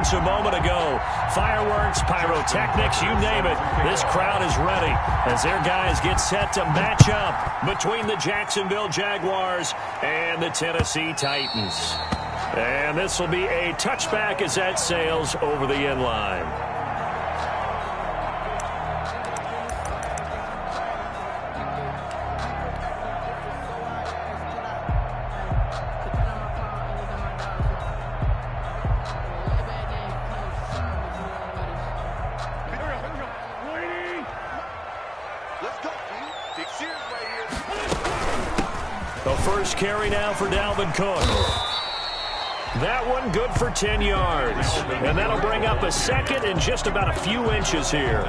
points a moment ago. Fireworks, pyrotechnics, you name it. This crowd is ready as their guys get set to match up between the Jacksonville Jaguars and the Tennessee Titans. And this will be a touchback as that sails over the end line. The first carry now for Dalvin Cook. That one good for 10 yards. And that'll bring up a second in just about a few inches here.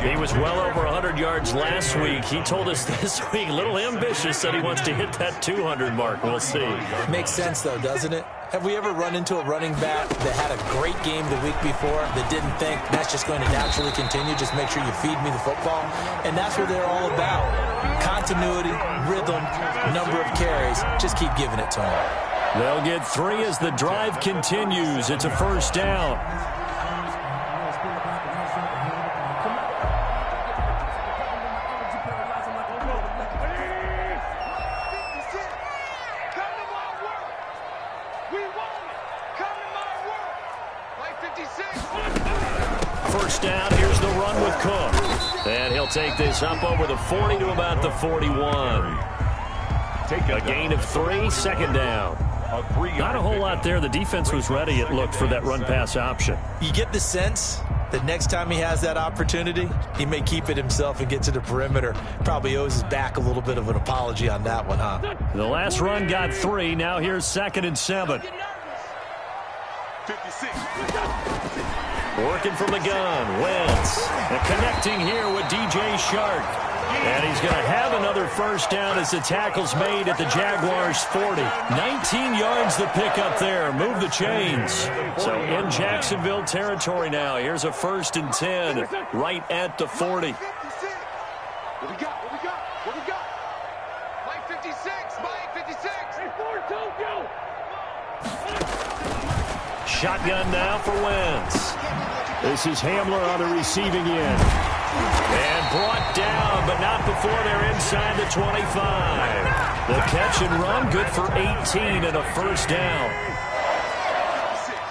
He was well over 100 yards last week. He told us this week, a little ambitious, said he wants to hit that 200 mark. We'll see. Makes sense, though, doesn't it? Have we ever run into a running back that had a great game the week before that didn't think that's just going to naturally continue? Just make sure you feed me the football. And that's what they're all about. Continuity, rhythm, number of carries. Just keep giving it to them. They'll get 3 as the drive continues. It's a first down. First down, here's the run with Cook. And he'll take this up over the 40 to about the 41. A gain of 3, second down. Not a whole lot there. The defense was ready, it looked, for that run-pass option. You get the sense that next time he has that opportunity, he may keep it himself and get to the perimeter. Probably owes his back a little bit of an apology on that one, huh? The last run got 3. Now here's 2nd and 7. 56. Working from the gun, Wentz. And connecting here with DJ Chark. And he's going to have another first down as the tackle's made at the Jaguars' 40. 19 yards to pick up there. Move the chains. So in Jacksonville territory now. Here's a 1st and 10 right at the 40. What we got? What we got? Mike 56. Mike 56. Hey, Ford, Tokyo. Shotgun now for Wentz. This is Hamler on the receiving end. And brought down, but not before they're inside the 25. The catch and run, good for 18 and a first down.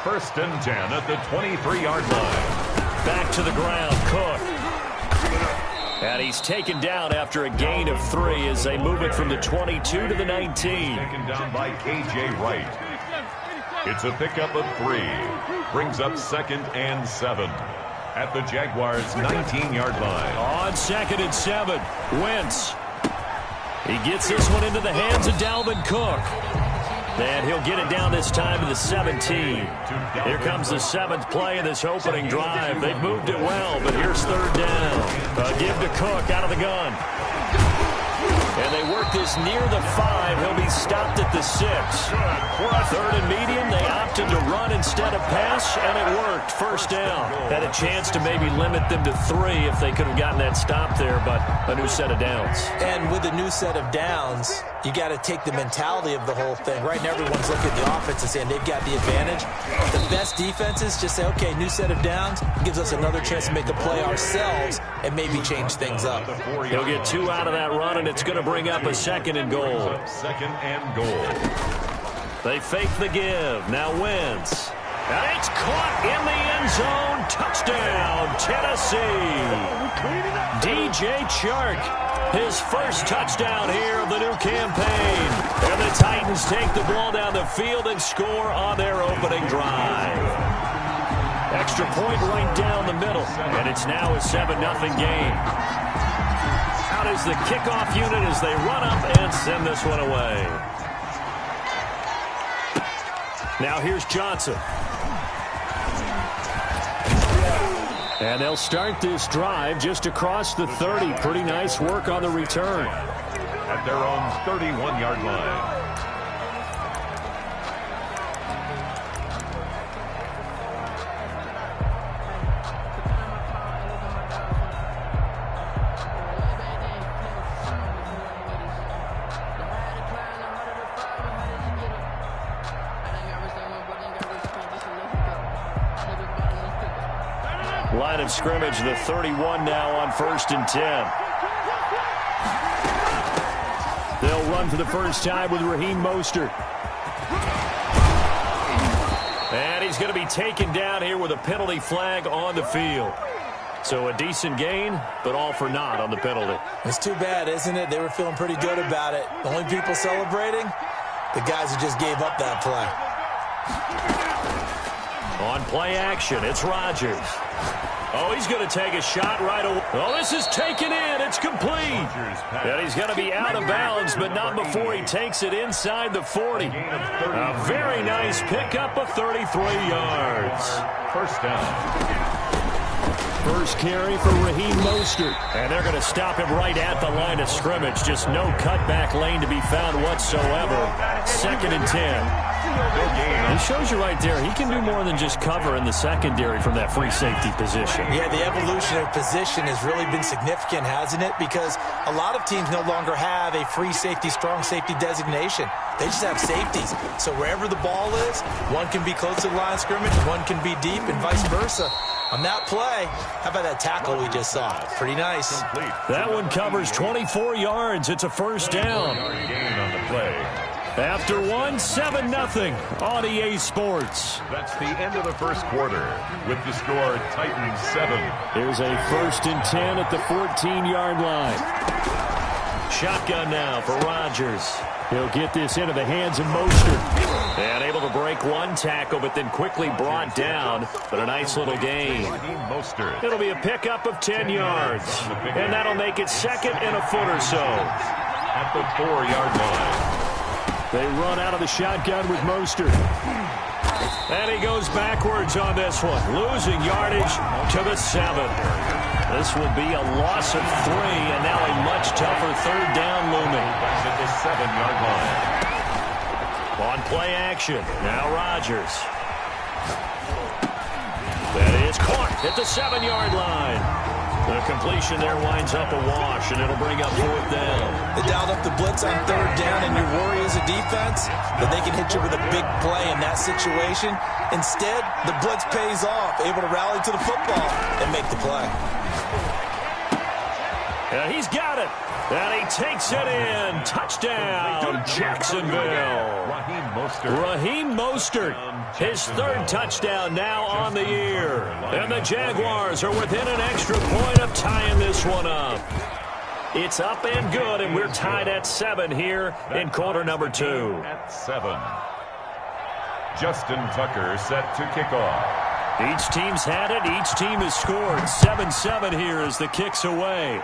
1st and 10 at the 23-yard line. Back to the ground, Cook. And he's taken down after a gain of 3 as they move it from the 22 to the 19. Taken down by K.J. Wright. It's a pickup of 3. Brings up 2nd and 7. At the Jaguars' 19-yard line. On 2nd and 7, Wentz. He gets this one into the hands of Dalvin Cook. And he'll get it down this time to the 17. Here comes the 7th play of this opening drive. They've moved it well, but here's 3rd down. A give to Cook out of the gun. And they work this near the 5. He'll be stopped at the 6. 3rd and medium. They opted to run instead of pass, and it worked. First down. Had a chance to maybe limit them to 3 if they could have gotten that stop there, but a new set of downs. And with a new set of downs, you got to take the mentality of the whole thing. Right now, everyone's looking at the offense and saying they've got the advantage. The best defenses just say, okay, new set of downs. Gives us another chance to make a play ourselves and maybe change things up. He'll get 2 out of that run, and it's going to bring up a 2nd and goal. 2nd and goal. They fake the give. Now Wentz. And it's caught in the end zone. Touchdown, Tennessee. DJ Chark. His first touchdown here of the new campaign. And the Titans take the ball down the field and score on their opening drive. Extra point right down the middle. And it's now a 7-0 game. Out is the kickoff unit as they run up and send this one away. Now here's Johnson. And they'll start this drive just across the 30. Pretty nice work on the return. At their own 31-yard line. Line of scrimmage, the 31 now on 1st and 10. They'll run for the first time with Raheem Mostert. And he's going to be taken down here with a penalty flag on the field. So a decent gain, but all for naught on the penalty. It's too bad, isn't it? They were feeling pretty good about it. The only people celebrating, the guys who just gave up that play. On play action, it's Rodgers. Oh, he's going to take a shot right away. Oh, this is taken in. It's complete. And he's going to be out of bounds, but not before he takes it inside the 40. A very nice pickup of 33 yards. First down. First carry for Raheem Mostert. And they're going to stop him right at the line of scrimmage. Just no cutback lane to be found whatsoever. 2nd and 10. It shows you right there, he can do more than just cover in the secondary from that free safety position. Yeah, the evolution of position has really been significant, hasn't it? Because a lot of teams no longer have a free safety, strong safety designation. They just have safeties. So wherever the ball is, one can be close to the line of scrimmage, one can be deep, and vice versa. On that play, how about that tackle we just saw? Pretty nice. That one covers 24 yards. It's a first down. Gain on the play. After 7-0 on EA Sports. That's the end of the first quarter with the score Titans 7. Here's a 1st and 10 at the 14-yard line. Shotgun now for Rodgers. He'll get this into the hands of Mostert. And able to break one tackle, but then quickly brought down. But a nice little gain. It'll be a pickup of 10 yards. And that'll make it 2nd and a foot or so. At the 4-yard line. They run out of the shotgun with Mostert. And he goes backwards on this one. Losing yardage to the 7. This will be a loss of 3, and now a much tougher 3rd down looming. At the 7-yard line. On play action, now Rodgers. That is caught at the 7-yard line. The completion there winds up a wash, and it'll bring up 4th down. They dialed up the blitz on 3rd down, and your worry as a defense that they can hit you with a big play in that situation. Instead, the blitz pays off, able to rally to the football and make the play. Yeah, he's got it. And he takes it in. Touchdown, Jacksonville. Raheem Mostert, his 3rd touchdown now on the year. And the Jaguars are within an extra point of tying this one up. It's up and good, and we're tied at 7 here in quarter number 2. At 7. Justin Tucker set to kick off. Each team's had it. Each team has scored. 7-7 here as the kick's away.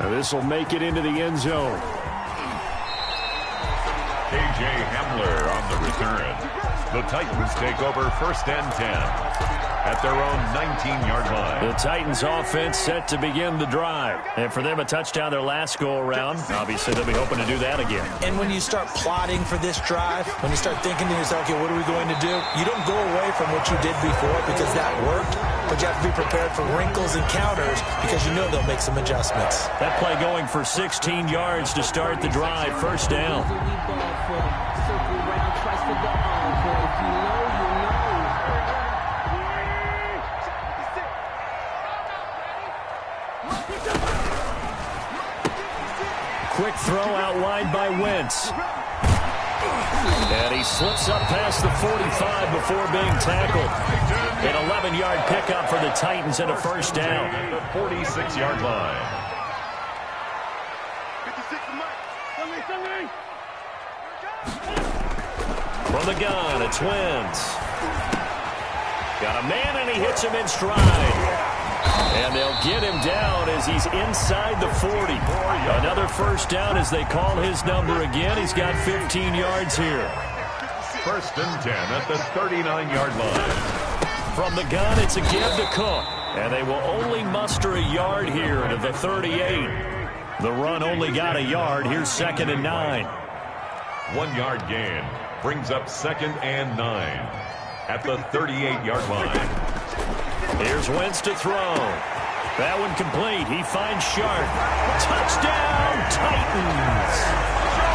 This will make it into the end zone. KJ Hamler on the return. The Titans take over 1st and 10 at their own 19-yard line. The Titans offense set to begin the drive. And for them, a touchdown their last go-around. Obviously, they'll be hoping to do that again. And when you start plotting for this drive, when you start thinking to yourself, okay, what are we going to do? You don't go away from what you did before because that worked. But you have to be prepared for wrinkles and counters because you know they'll make some adjustments. That play going for 16 yards to start the drive. 1st down. Quick throw out wide by Wentz. And he slips up past the 45 before being tackled. An 11-yard pickup for the Titans and a 1st down. At the 46-yard line. From the gun, it's Wentz. Got a man, and he hits him in stride. And they'll get him down as he's inside the 40. Another 1st down as they call his number again. He's got 15 yards here. 1st and 10 at the 39-yard line. From the gun, it's a give to Cook. And they will only muster a yard here to the 38. The run only got a yard. Here's 2nd and 9. 1-yard gain brings up 2nd and 9 at the 38-yard line. Here's Wentz to throw. That one complete. He finds Sharp. Touchdown, Titans.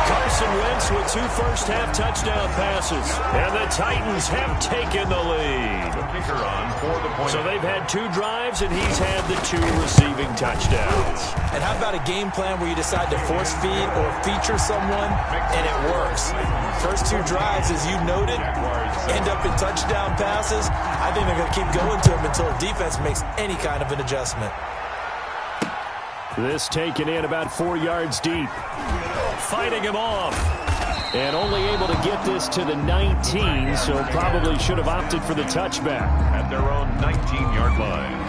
Carson Wentz with 2 first-half touchdown passes. And the Titans have taken the lead. The kicker on for the point. So they've had 2 drives, and he's had the 2 receiving touchdowns. And how about a game plan where you decide to force feed or feature someone, and it works? First 2 drives, as you noted, end up in touchdown passes. I think they're going to keep going to them until the defense makes any kind of an adjustment. This taken in about 4 yards deep. Fighting him off. And only able to get this to the 19, so probably should have opted for the touchback. At their own 19-yard line.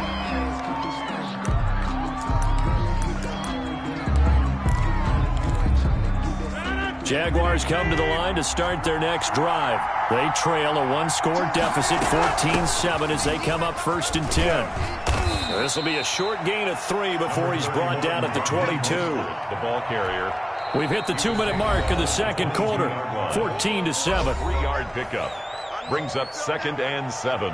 Jaguars come to the line to start their next drive. They trail a 1-score deficit, 14-7, as they come up 1st and 10. This will be a short gain of 3 before he's brought down at the 22. The ball carrier. We've hit the 2-minute mark of the second quarter, 14-7. 3-yard pickup. Brings up 2nd and 7.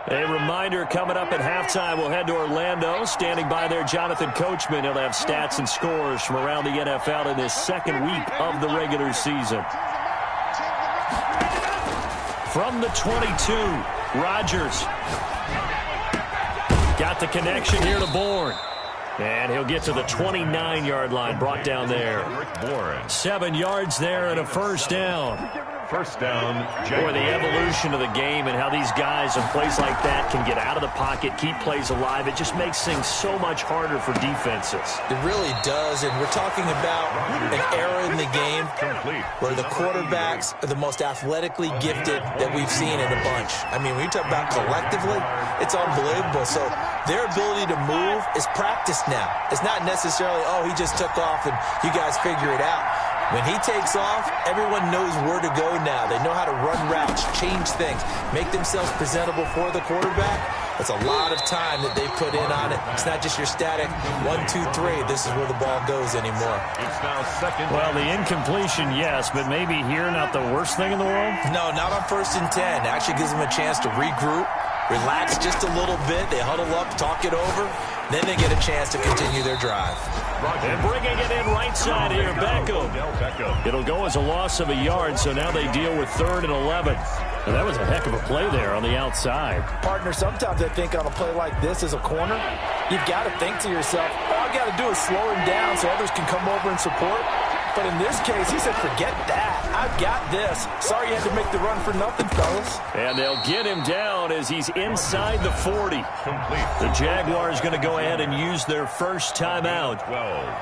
A reminder coming up at halftime. We'll head to Orlando. Standing by there, Jonathan Coachman. He'll have stats and scores from around the NFL in this second week of the regular season. From the 22, Rodgers. Got the connection here to Bourne. And he'll get to the 29-yard line, brought down there. Rick Bourne. 7 yards there and a first down. First down, Boy, the evolution of the game and how these guys in plays like that can get out of the pocket, keep plays alive, it just makes things so much harder for defenses. It really does, and we're talking about an era in the game where the quarterbacks are the most athletically gifted that we've seen in a bunch. I mean, when you talk about collectively, it's unbelievable. So their ability to move is practiced now. It's not necessarily, oh, he just took off and you guys figure it out. When he takes off, everyone knows where to go now. They know how to run routes, change things, make themselves presentable for the quarterback. That's a lot of time that they put in on it. It's not just your static 1, 2, 3. This is where the ball goes anymore. It's now 2nd. Well, the incompletion, yes, but maybe here not the worst thing in the world? No, not on 1st and 10. Actually gives them a chance to regroup, relax just a little bit. They huddle up, talk it over. Then they get a chance to continue their drive. And bringing it in right side here, Beckham. It'll go as a loss of a yard, so now they deal with 3rd and 11. And that was a heck of a play there on the outside. Partner, sometimes I think on a play like this as a corner, you've got to think to yourself, all I got to do is slow him down so others can come over and support. But in this case, he said, forget that. I've got this. Sorry you had to make the run for nothing, fellas. And they'll get him down as he's inside the 40. The Jaguars going to go ahead and use their first timeout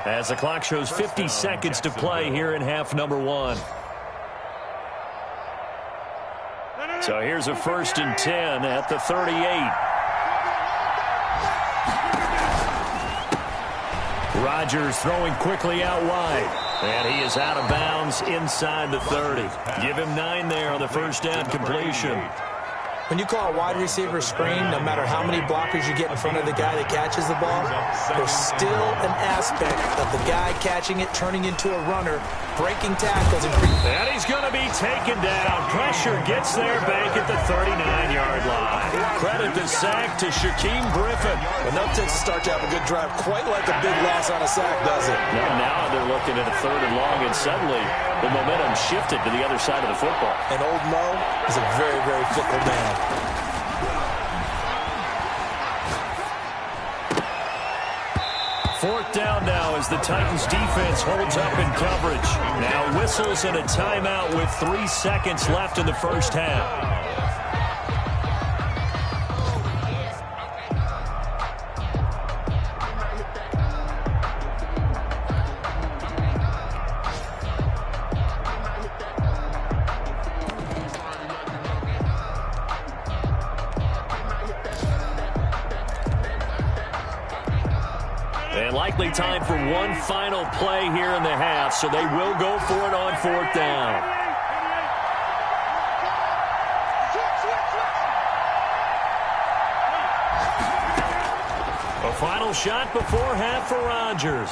as the clock shows 50 seconds to play here in half number 1. So here's a 1st and 10 at the 38. Rodgers throwing quickly out wide. And he is out of bounds inside the 30. Give him 9 there on the first down completion. When you call a wide receiver screen, no matter how many blockers you get in front of the guy that catches the ball, there's still an aspect of the guy catching it, turning into a runner, breaking tackles. And he's going to be taken down. Pressure gets there back at the 39-yard line. Credit the sack to Shaquem Griffin. Well, no takes to start to have a good drive, quite like a big loss on a sack, does it? Now they're looking at a 3rd and long, and suddenly the momentum shifted to the other side of the football. And old Mo is a very, very fickle man. 4th down now as the Titans defense holds up in coverage. Now whistles and a timeout with 3 seconds left in the first half. And likely time for one final play here in the half, so they will go for it on 4th down. A final shot before half for Rodgers.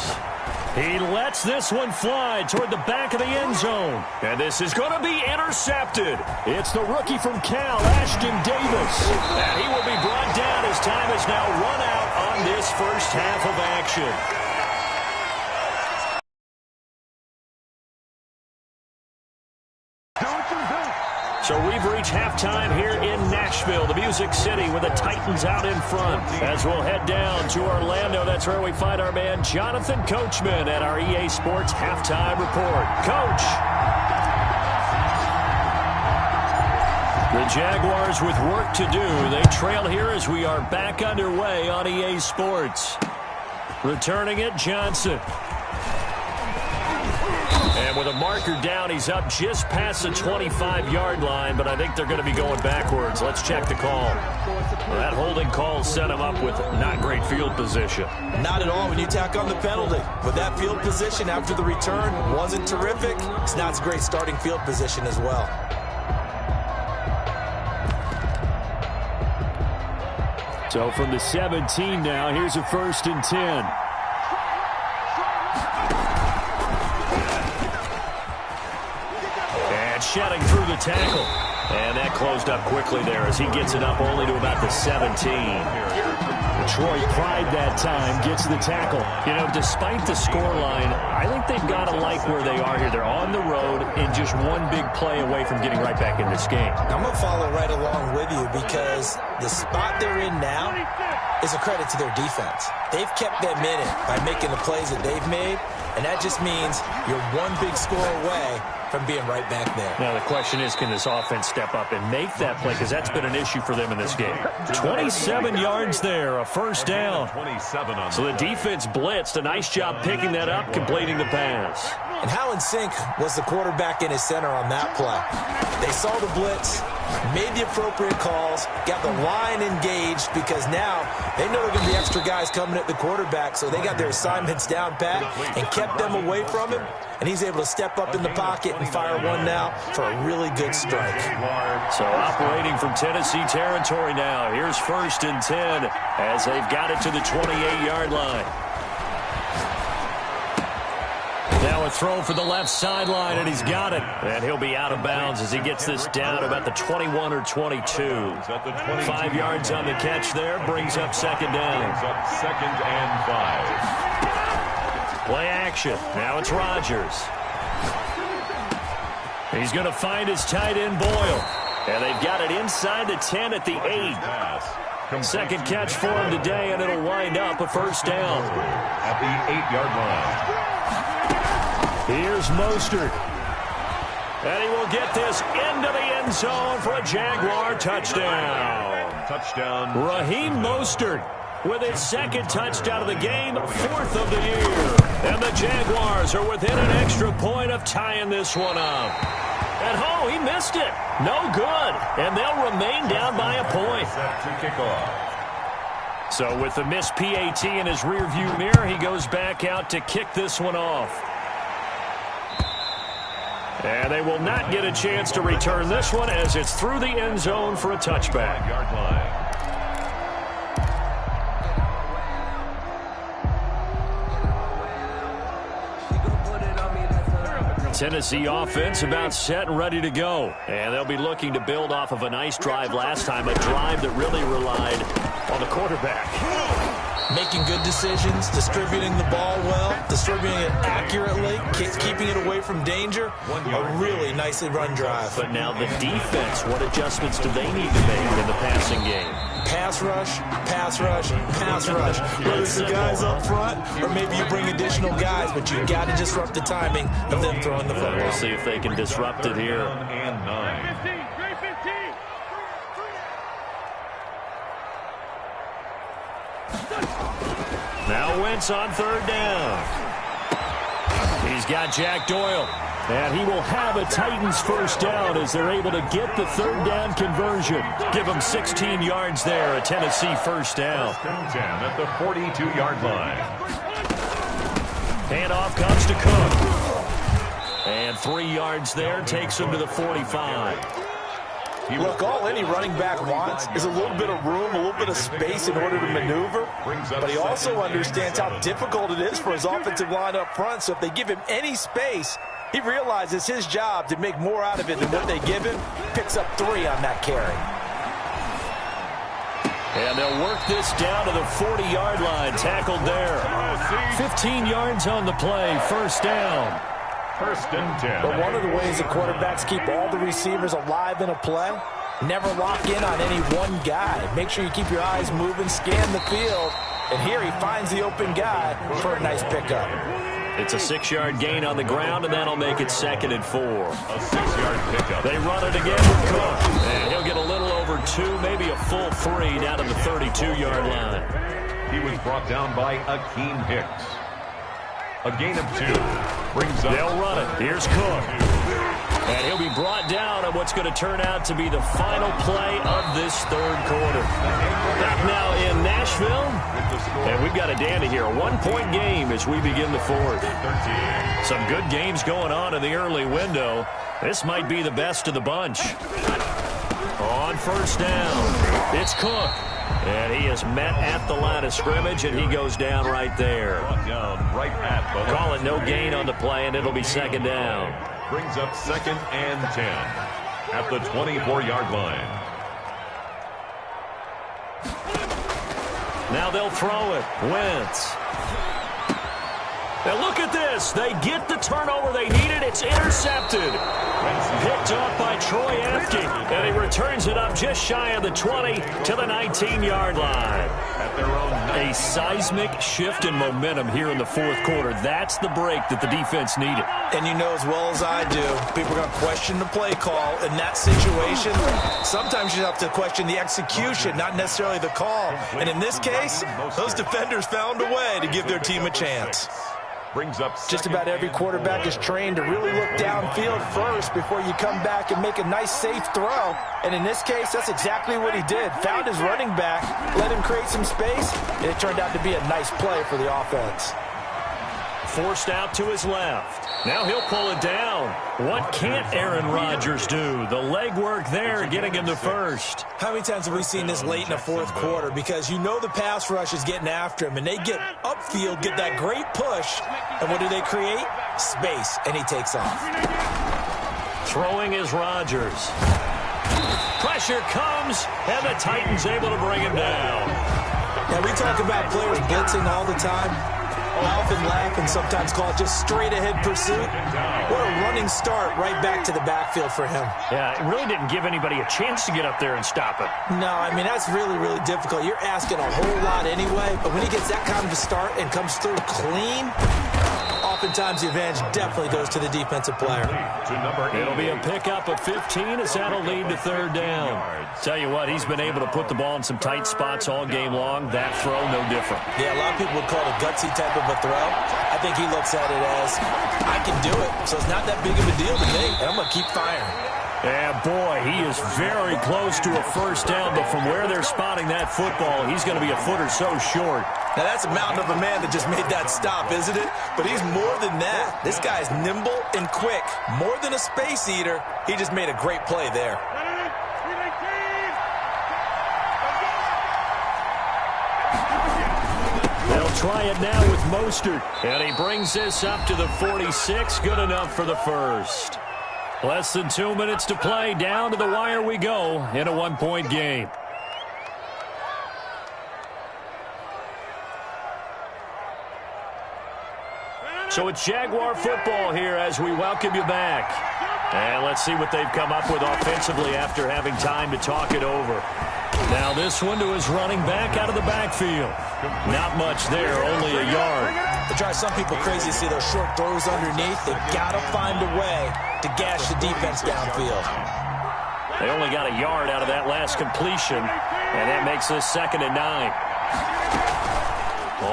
He lets this one fly toward the back of the end zone. And this is going to be intercepted. It's the rookie from Cal, Ashton Davis. And he will be brought down as time is now run out on this first half of action. So we've reached halftime here in Nashville, the Music City, with the Titans out in front. As we'll head down to Orlando, that's where we find our man Jonathan Coachman at our EA Sports Halftime Report. Coach. The Jaguars with work to do. They trail here as we are back underway on EA Sports. Returning it, Johnson. And with a marker down, he's up just past the 25-yard line, but I think they're going to be going backwards. Let's check the call. Well, that holding call set him up with not great field position. Not at all when you tack on the penalty. With that field position after the return wasn't terrific. It's not a great starting field position as well. So from the 17 now, here's a 1st and 10. Shedding through the tackle. And that closed up quickly there as he gets it up only to about the 17. Troy Pride that time gets the tackle. You know, despite the scoreline, I think they've got to like where they are here. They're on the road and just one big play away from getting right back in this game. I'm going to follow right along with you because the spot they're in now is a credit to their defense. They've kept them in it by making the plays that they've made, and that just means you're one big score away from being right back there. Now, the question is, can this offense step up and make that play? Because that's been an issue for them in this game. 27 yards there, a 1st down. So the defense blitzed. A nice job picking that up, completing the pass. And how in sync was the quarterback in his center on that play? They saw the blitz, made the appropriate calls, got the line engaged because now they know there are going to be extra guys coming at the quarterback, so they got their assignments down pat and kept them away from him, and he's able to step up in the pocket and fire one now for a really good strike. So operating from Tennessee territory now. Here's 1st and 10 as they've got it to the 28-yard line. Now a throw for the left sideline, and he's got it. And he'll be out of bounds as he gets this down about the 21 or 22. 5 yards on the catch there, brings up 2nd down. 2nd and 5. Play action. Now it's Rodgers. He's going to find his tight end, Boyle. And they've got it inside the 10 at the 8. Second catch for him today, and it'll wind up a 1st down. At the 8-yard line. Here's Mostert. And he will get this into the end zone for a Jaguar touchdown. Touchdown. Raheem Mostert with his 2nd touchdown of the game, 4th of the year. And the Jaguars are within an extra point of tying this one up. And he missed it. No good. And they'll remain down by a point. Set to kick off. So with the missed PAT in his rearview mirror, he goes back out to kick this one off. And they will not get a chance to return this one as it's through the end zone for a touchback. 5-yard line. Tennessee offense about set and ready to go. And they'll be looking to build off of a nice drive last time, a drive that really relied on the quarterback. Making good decisions, distributing the ball well, distributing it accurately, keeping it away from danger. A really nicely run drive. But now the defense, what adjustments do they need to make in the passing game? Pass rush, pass rush, pass rush. Whether it's the guys up front or maybe you bring additional guys, but you've got to disrupt the timing of them throwing the football. We'll see if they can disrupt it here. 1 and 9. 15, 15. Now Wentz on 3rd down. He's got Jack Doyle. And he will have a Titans 1st down as they're able to get the 3rd down conversion. Give him 16 yards there, a Tennessee 1st down. 1st and 10 at the 42-yard line. Handoff comes to Cook. And 3 yards there takes him to the 45. Look, all any running back wants is a little bit of room, a little bit of space in order to maneuver. But he also understands how difficult it is for his offensive line up front. So if they give him any space, he realizes his job to make more out of it than what they give him. Picks up 3 on that carry. And they'll work this down to the 40-yard line. Tackled there. 15 yards on the play. First down. First and 10. But one of the ways the quarterbacks keep all the receivers alive in a play, never lock in on any one guy. Make sure you keep your eyes moving, scan the field. And here he finds the open guy for a nice pickup. It's a 6-yard gain on the ground, and that'll make it 2nd and 4. A 6-yard pickup. They run it again with Cook. And he'll get a little over 2, maybe a full 3 down to the 32-yard line. He was brought down by Akeem Hicks. A gain of 2 brings up. They'll run it. Here's Cook. And he'll be brought down on what's going to turn out to be the final play of this 3rd quarter. Back now in Nashville. And we've got a dandy here. A 1-point game as we begin the 4th. Some good games going on in the early window. This might be the best of the bunch. On first down, it's Cook. And he is met at the line of scrimmage, and he goes down right there. Call it no gain on the play, and it'll be 2nd down. Brings up 2nd and 10 at the 24-yard line. Now they'll throw it. Wentz. Now look at this. They get the turnover they needed. It's intercepted. Picked off by Troy Apke. And he returns it up just shy of the 20 to the 19-yard line. A seismic shift in momentum here in the 4th quarter. That's the break that the defense needed. And you know as well as I do, people are going to question the play call in that situation. Sometimes you have to question the execution, not necessarily the call. And in this case, those defenders found a way to give their team a chance. Brings up just about every quarterback is trained to really look downfield first before you come back and make a nice, safe throw. And in this case, that's exactly what he did. Found his running back, let him create some space, and it turned out to be a nice play for the offense. Forced out to his left. Now he'll pull it down. What can't Aaron Rodgers do? The legwork there getting him to first. How many times have we seen this late in the 4th quarter? Because you know the pass rush is getting after him, and they get upfield, get that great push, and what do they create? Space, and he takes off. Throwing is Rodgers. Pressure comes, and the Titans able to bring him down. Now, we talk about players blitzing all the time. I often laugh and sometimes call it just straight-ahead pursuit. What a running start right back to the backfield for him. Yeah, it really didn't give anybody a chance to get up there and stop it. No, I mean, that's really, really difficult. You're asking a whole lot anyway, but when he gets that kind of a start and comes through clean, oftentimes the advantage definitely goes to the defensive player. It'll be a pickup of 15 as that'll lead to 3rd down. Tell you what, he's been able to put the ball in some tight spots all game long. That throw, no different. Yeah, a lot of people would call it a gutsy type of a throw. I think he looks at it as, I can do it, so it's not that big of a deal to me, and I'm going to keep firing. Yeah, boy, he is very close to a first down, but from where they're spotting that football, he's going to be a foot or so short. Now, that's a mountain of a man that just made that stop, isn't it? But he's more than that. This guy's nimble and quick. More than a space eater, he just made a great play there. They'll try it now with Mostert, and he brings this up to the 46. Good enough for the first. Less than 2 minutes to play. Down to the wire we go in a 1-point game. So it's Jaguar football here as we welcome you back. And let's see what they've come up with offensively after having time to talk it over. Now this one to his running back out of the backfield. Not much there, only a yard. They drive some people crazy to see those short throws underneath. They've got to find a way to gash the defense downfield. They only got a yard out of that last completion, and that makes this 2nd and 9.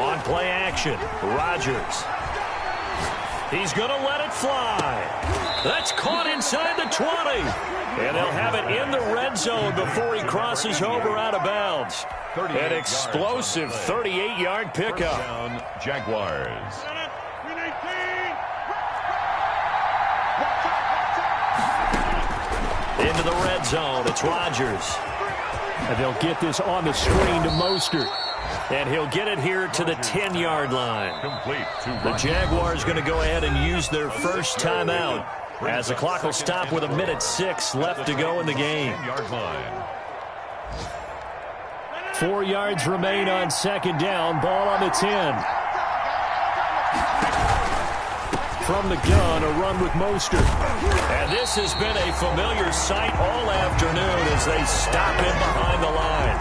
On play action, Rodgers. He's going to let it fly. That's caught inside the 20. And they'll have it in the red zone before he crosses over out of bounds. An explosive 38-yard pickup. Down, Jaguars. into the red zone. It's Rodgers. And they'll get this on the screen to Mostert. And he'll get it here to the 10-yard line. Complete to The Jaguars going to go ahead and use their first timeout as the clock will stop with 1:06 left to go in the game. 10-yard line. 4 yards remain on second down. Ball on the 10. From the gun, a run with Mostert. And this has been a familiar sight all afternoon as they stop him behind the line.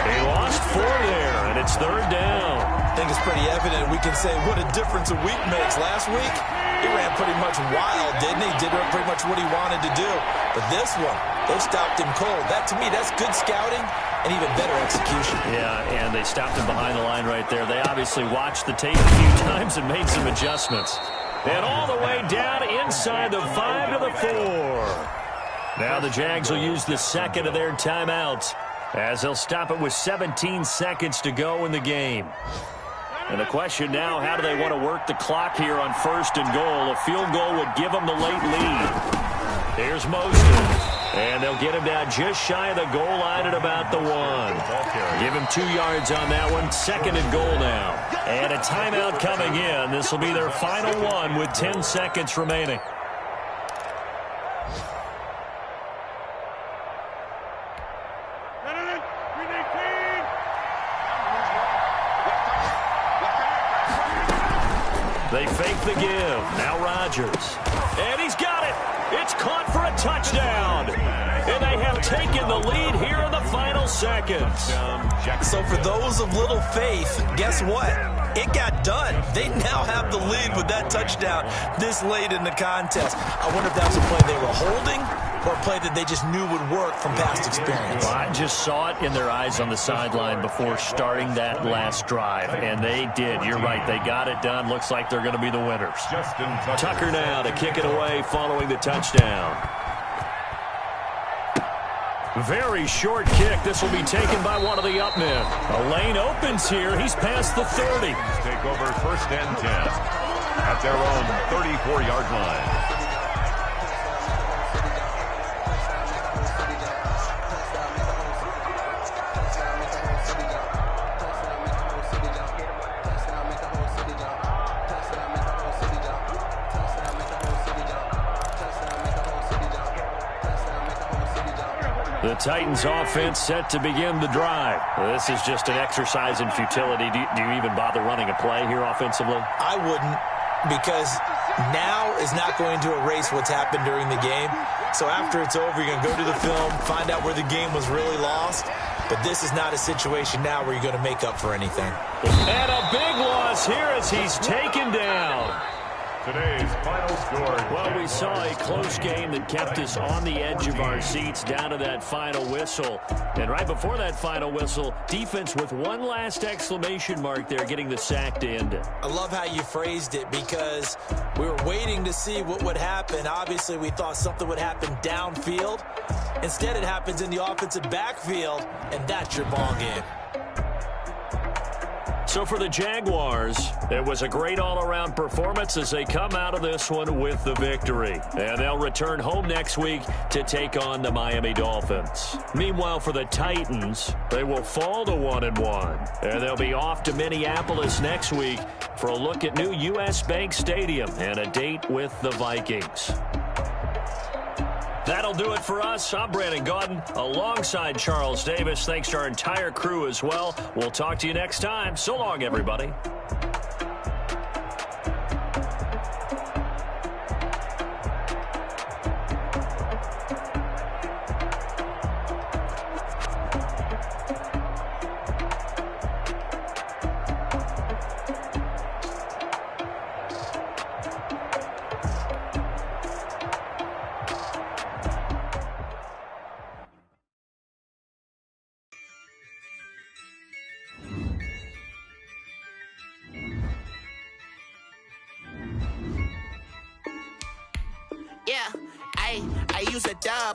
He lost 4 there, and it's third down. I think it's pretty evident. We can say what a difference a week makes. Last week, he ran pretty much wild, didn't he? Did pretty much what he wanted to do. But this one, they stopped him cold. That, to me, that's good scouting and even better execution. Yeah, and they stopped him behind the line right there. They obviously watched the tape a few times and made some adjustments. And all the way down inside the 5 to the 4. Now the Jags will use the second of their timeouts as they'll stop it with 17 seconds to go in the game. And the question now, how do they want to work the clock here on first and goal? A field goal would give them the late lead. Here's Mostert. And they'll get him down just shy of the goal line at about the 1. Give him 2 yards on that one. Second and goal now. And a timeout coming in. This will be their final one with 10 seconds remaining. They fake the give. Now Rodgers. And he's got it. It's caught for a touchdown. And they have taken the lead here in the final seconds. So for those of little faith, guess what? It got done. They now have the lead with that touchdown this late in the contest. I wonder if that was a play they were holding or a play that they just knew would work from past experience. Well, I just saw it in their eyes on the sideline before starting that last drive, and they did. You're right. They got it done. Looks like they're going to be the winners. Justin Tucker now to kick it away following the touchdown. Very short kick. This will be taken by one of the up men. A lane opens here. He's past the 30. take over first and 10 at their own 34-yard line. The Titans offense set to begin the drive. This is just an exercise in futility. Do you even bother running a play here offensively? I wouldn't, because now is not going to erase what's happened during the game. So after it's over, you're going to go to the film, find out where the game was really lost. But this is not a situation now where you're going to make up for anything. And a big loss here as he's taken down. Today's final score. Well, we saw a close game that kept us on the edge of our seats down to that final whistle. And right before that final whistle, defense with one last exclamation mark there, getting the sack to end it. I love how you phrased it, because we were waiting to see what would happen. Obviously, we thought something would happen downfield. Instead, it happens in the offensive backfield, and that's your ball game. So for the Jaguars, it was a great all-around performance as they come out of this one with the victory. And they'll return home next week to take on the Miami Dolphins. Meanwhile, for the Titans, they will fall to 1-1. And they'll be off to Minneapolis next week for a look at new U.S. Bank Stadium and a date with the Vikings. That'll do it for us. I'm Brandon Gaudin alongside Charles Davis. Thanks to our entire crew as well. We'll talk to you next time. So long, everybody.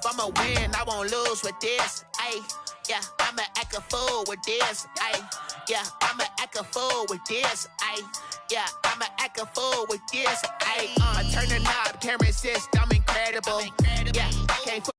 I'ma win, I won't lose with this. Ayy, yeah, I'ma act a fool with this. Ayy, yeah, I'ma act a fool with this. Ayy, yeah, I'ma act a fool with this. Ayy, I turn the knob, can't resist, I'm incredible. Yeah, can't fool